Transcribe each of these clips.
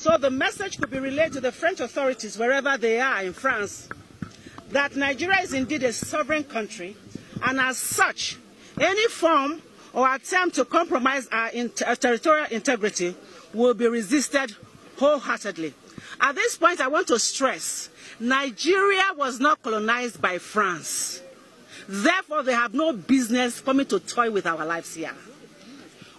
So the message could be relayed to the French authorities wherever they are in France that Nigeria is indeed a sovereign country, and as such, any form or attempt to compromise our territorial integrity will be resisted wholeheartedly. At this point, I want to stress, Nigeria was not colonized by France. Therefore, they have no business coming to toy with our lives here.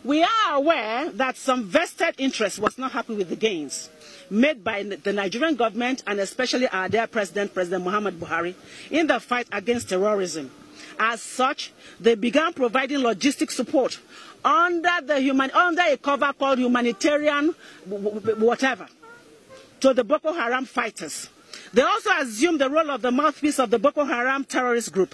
We are aware that some vested interest was not happy with the gains made by the Nigerian government and especially our dear President Muhammad Buhari, in the fight against terrorism. As such, they began providing logistic support under a cover called humanitarian whatever to the Boko Haram fighters. They also assumed the role of the mouthpiece of the Boko Haram terrorist group.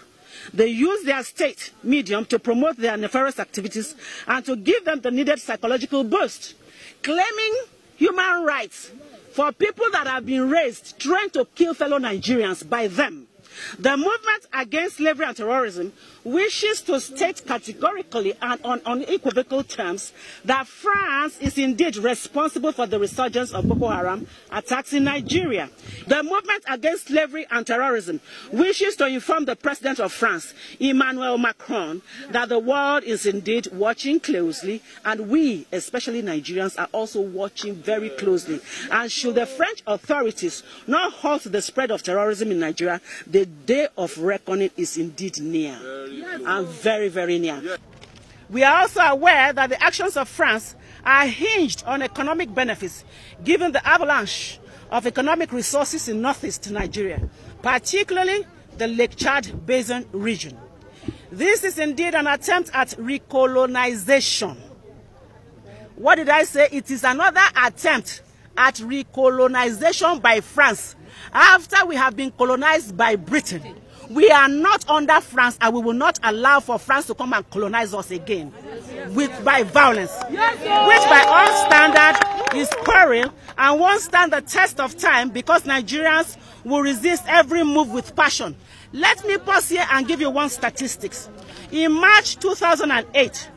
They use their state medium to promote their nefarious activities and to give them the needed psychological boost, claiming human rights for people that have been raised, trained to kill fellow Nigerians by them. The movement against slavery and terrorism wishes to state categorically and on unequivocal terms that France is indeed responsible for the resurgence of Boko Haram attacks in Nigeria. The movement against slavery and terrorism wishes to inform the President of France, Emmanuel Macron, that the world is indeed watching closely, and we, especially Nigerians, are also watching very closely. And should the French authorities not halt the spread of terrorism in Nigeria, the day of reckoning is indeed near, and very, very near. We are also aware that the actions of France are hinged on economic benefits, given the avalanche of economic resources in northeast Nigeria, particularly the Lake Chad Basin region. This is indeed an attempt at recolonization. What did I say? It is another attempt at recolonization by France. After we have been colonized by Britain, we are not under France, and we will not allow for France to come and colonize us again by violence, which by all standards is peril and won't stand the test of time, because Nigerians will resist every move with passion. Let me pause here and give you one statistics. In March 2008,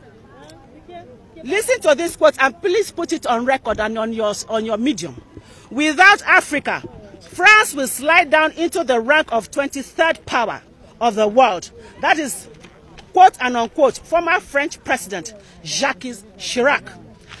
listen to this quote and please put it on record and on your medium. Without Africa, France will slide down into the rank of 23rd power of the world. That is, quote and unquote, former French President Jacques Chirac.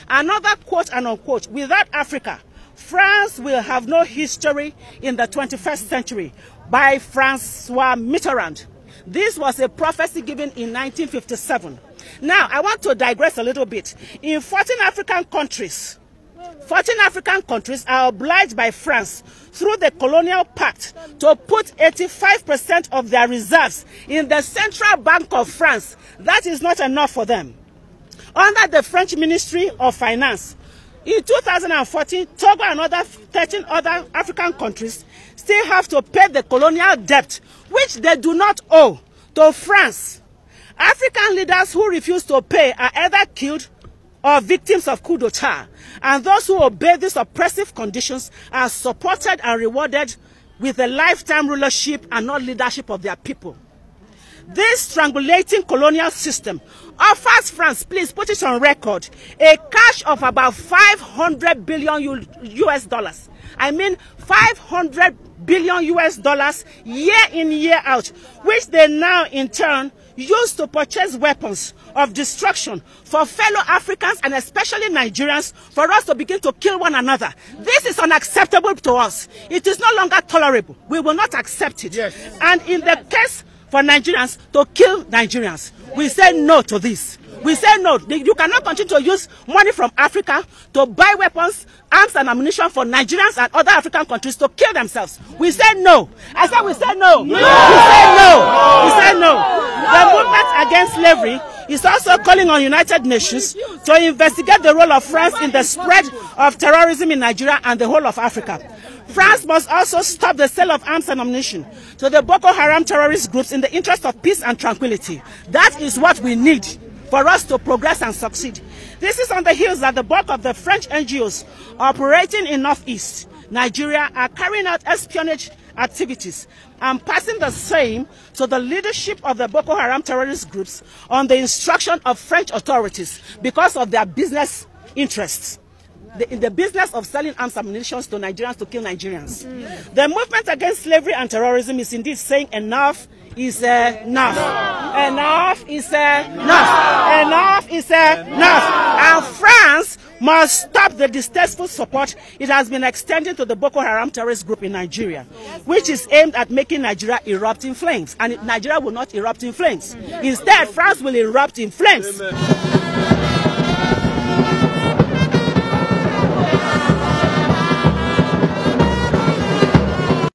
Another quote and unquote, without Africa, France will have no history in the 21st century, by Francois Mitterrand. This was a prophecy given in 1957. Now, I want to digress a little bit. In 14 African countries are obliged by France through the colonial pact to put 85% of their reserves in the Central Bank of France. That is not enough for them. Under the French Ministry of Finance, in 2014, Togo and 13 other African countries still have to pay the colonial debt, which they do not owe, to France. African leaders who refuse to pay are either killed or victims of coup d'etat, and those who obey these oppressive conditions are supported and rewarded with a lifetime rulership and not leadership of their people. This strangulating colonial system offers France, please put it on record, a cash of about 500 billion US dollars. I mean 500 billion US dollars year in, year out, which they now in turn use to purchase weapons of destruction for fellow Africans and especially Nigerians, for us to begin to kill one another. This is unacceptable to us. It is no longer tolerable. We will not accept it. Yes. And in the case for Nigerians to kill Nigerians, we say no to this. We say no. You cannot continue to use money from Africa to buy weapons, arms and ammunition for Nigerians and other African countries to kill themselves. We say no. I said we say no. No. We say no. We say no. The movement against slavery is also calling on United Nations to investigate the role of France in the spread of terrorism in Nigeria and the whole of Africa. France must also stop the sale of arms and ammunition to the Boko Haram terrorist groups in the interest of peace and tranquility. That is what we need for us to progress and succeed. This is on the heels that the bulk of the French NGOs operating in Northeast Nigeria are carrying out espionage activities and passing the same to the leadership of the Boko Haram terrorist groups on the instruction of French authorities because of their business interests. in the business of selling arms and ammunition to Nigerians to kill Nigerians. The movement against slavery and terrorism is indeed saying enough is enough. Enough is enough. Enough is enough. And France must stop the distasteful support it has been extending to the Boko Haram terrorist group in Nigeria, which is aimed at making Nigeria erupt in flames. And Nigeria will not erupt in flames. Instead, France will erupt in flames.